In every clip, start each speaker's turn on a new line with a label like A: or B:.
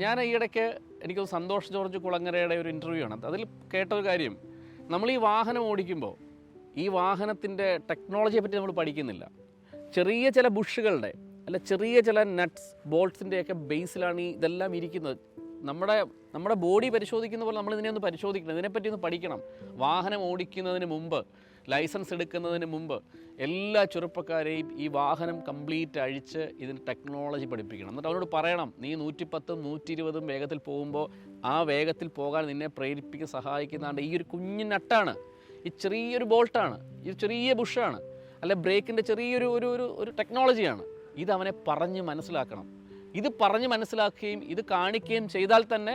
A: ഞാൻ ഈയിടയ്ക്ക് എനിക്ക് സന്തോഷ് ജോർജ് കുളങ്ങരയുടെ ഒരു ഇൻ്റർവ്യൂ ആണ്. അതിൽ കേട്ടൊരു കാര്യം, നമ്മൾ ഈ വാഹനം ഓടിക്കുമ്പോൾ ഈ വാഹനത്തിൻ്റെ ടെക്നോളജിയെ പറ്റി നമ്മൾ പഠിക്കുന്നില്ല. ചെറിയ ചില ബുഷുകളുടെ ചെറിയ ചില നട്ട്സ് ബോൾട്ട്സിൻ്റെയൊക്കെ ബേസിലാണ് ഇതെല്ലാം ഇരിക്കുന്നത്. നമ്മുടെ ബോഡി പരിശോധിക്കുന്ന പോലെ നമ്മൾ ഇതിനെ ഒന്ന് പരിശോധിക്കണം, ഇതിനെപ്പറ്റി ഒന്ന് പഠിക്കണം. വാഹനം ഓടിക്കുന്നതിന് മുമ്പ്, ലൈസൻസ് എടുക്കുന്നതിന് മുമ്പ് എല്ലാ ചെറുപ്പക്കാരെയും ഈ വാഹനം കംപ്ലീറ്റ് അഴിച്ച് ഇതിന് ടെക്നോളജി പഠിപ്പിക്കണം. എന്നിട്ട് അവരോട് പറയണം, നീ 110 120 വേഗത്തിൽ പോകുമ്പോൾ ആ വേഗത്തിൽ പോകാൻ നിന്നെ പ്രേരിപ്പിക്കാൻ സഹായിക്കുന്നതാണ് ഈ ഒരു കുഞ്ഞു നട്ടാണ്, ഈ ചെറിയൊരു ബോൾട്ടാണ്, ഈ ചെറിയ ബുഷാണ്, അല്ലെ ബ്രേക്കിൻ്റെ ചെറിയൊരു ഒരു ഒരു ടെക്നോളജിയാണ്. ഇതവനെ പറഞ്ഞ് മനസ്സിലാക്കണം. ഇത് പറഞ്ഞ് മനസ്സിലാക്കുകയും ഇത് കാണിക്കുകയും ചെയ്താൽ തന്നെ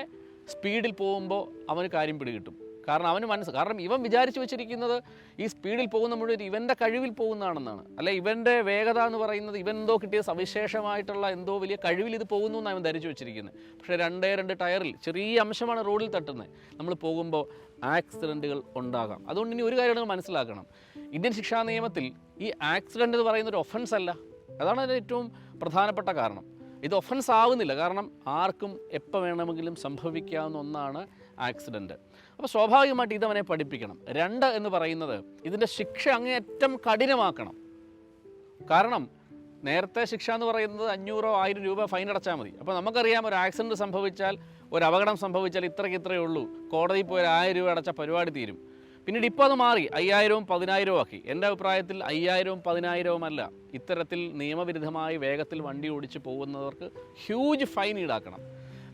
A: സ്പീഡിൽ പോകുമ്പോൾ അവന് കാര്യം പിടികിട്ടും. കാരണം ഇവൻ വിചാരിച്ചു വെച്ചിരിക്കുന്നത് ഈ സ്പീഡിൽ പോകുന്ന മുഴുവൻ ഇവൻ്റെ കഴിവിൽ പോകുന്നതാണെന്നാണ്. അല്ലെ, ഇവൻ്റെ വേഗത എന്ന് പറയുന്നത് ഇവൻ എന്തോ കിട്ടിയ സവിശേഷമായിട്ടുള്ള എന്തോ വലിയ കഴിവിൽ ഇത് പോകുന്നു എന്നാണ് അവൻ ധരിച്ചു വെച്ചിരിക്കുന്നത്. പക്ഷേ 2 ടയറിൽ ചെറിയ അംശമാണ് റോഡിൽ തട്ടുന്നത്. നമ്മൾ പോകുമ്പോൾ ആക്സിഡൻറ്റുകൾ ഉണ്ടാകാം. അതുകൊണ്ട് ഇനി ഒരു കാര്യം മനസ്സിലാക്കണം, ഇന്ത്യൻ ശിക്ഷാ നിയമത്തിൽ ഈ ആക്സിഡൻറ്റ് എന്ന് പറയുന്നൊരു ഒഫൻസ് അല്ല. അതാണ് അതിൻ്റെ ഏറ്റവും പ്രധാനപ്പെട്ട കാരണം. ഇത് ഒഫൻസ് ആവുന്നില്ല, കാരണം ആർക്കും എപ്പോൾ വേണമെങ്കിലും സംഭവിക്കാവുന്ന ഒന്നാണ് ആക്സിഡൻറ്റ്. അപ്പോൾ സ്വാഭാവികമായിട്ട് ഇതവനെ പഠിപ്പിക്കണം. 2 എന്ന് പറയുന്നത് ഇതിൻ്റെ ശിക്ഷ അങ്ങേയറ്റം കഠിനമാക്കണം. കാരണം നേരത്തെ ശിക്ഷ എന്ന് പറയുന്നത് 500 1000 രൂപ ഫൈൻ അടച്ചാൽ മതി. അപ്പോൾ നമുക്കറിയാം, ഒരു ആക്സിഡൻറ്റ് സംഭവിച്ചാൽ, ഒരു അപകടം സംഭവിച്ചാൽ ഇത്രയേ ഉള്ളൂ, കോടതിയിൽ പോയി 1000 രൂപ അടച്ചാൽ പരിപാടി തീരും. പിന്നീട് ഇപ്പോൾ അത് മാറി 5000 10,000 ആക്കി. എൻ്റെ അഭിപ്രായത്തിൽ 5000 10,000 അല്ല, ഇത്തരത്തിൽ നിയമവിരുദ്ധമായി വേഗത്തിൽ വണ്ടി ഓടിച്ച് പോകുന്നവർക്ക് ഹ്യൂജ് ഫൈൻ ഈടാക്കണം.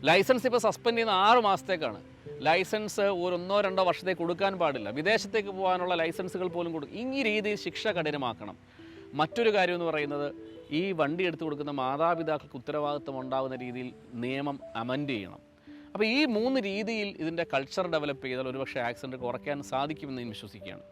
A: ലൈസൻസ് ഇപ്പോൾ സസ്പെൻഡ് ചെയ്യുന്ന 6 മാസത്തേക്കാണ്. ലൈസൻസ് 1-2 വർഷത്തേക്ക് കൊടുക്കാൻ പാടില്ല. വിദേശത്തേക്ക് പോകാനുള്ള ലൈസൻസുകൾ പോലും കൊടുക്കും. ഈ രീതിയിൽ ശിക്ഷ കഠിനമാക്കണം. മറ്റൊരു കാര്യം എന്ന് പറയുന്നത്, ഈ വണ്ടി എടുത്തു കൊടുക്കുന്ന മാതാപിതാക്കൾക്ക് ഉത്തരവാദിത്വം ഉണ്ടാകുന്ന രീതിയിൽ നിയമം അമെൻഡ് ചെയ്യണം. അപ്പോൾ ഈ 3 രീതിയിൽ ഇതിൻ്റെ കൾച്ചർ ഡെവലപ്പ് ചെയ്താൽ ഒരുപക്ഷെ ആക്സിഡൻറ്റ് കുറയ്ക്കാൻ സാധിക്കുമെന്ന് ഞാൻ വിശ്വസിക്കുകയാണ്.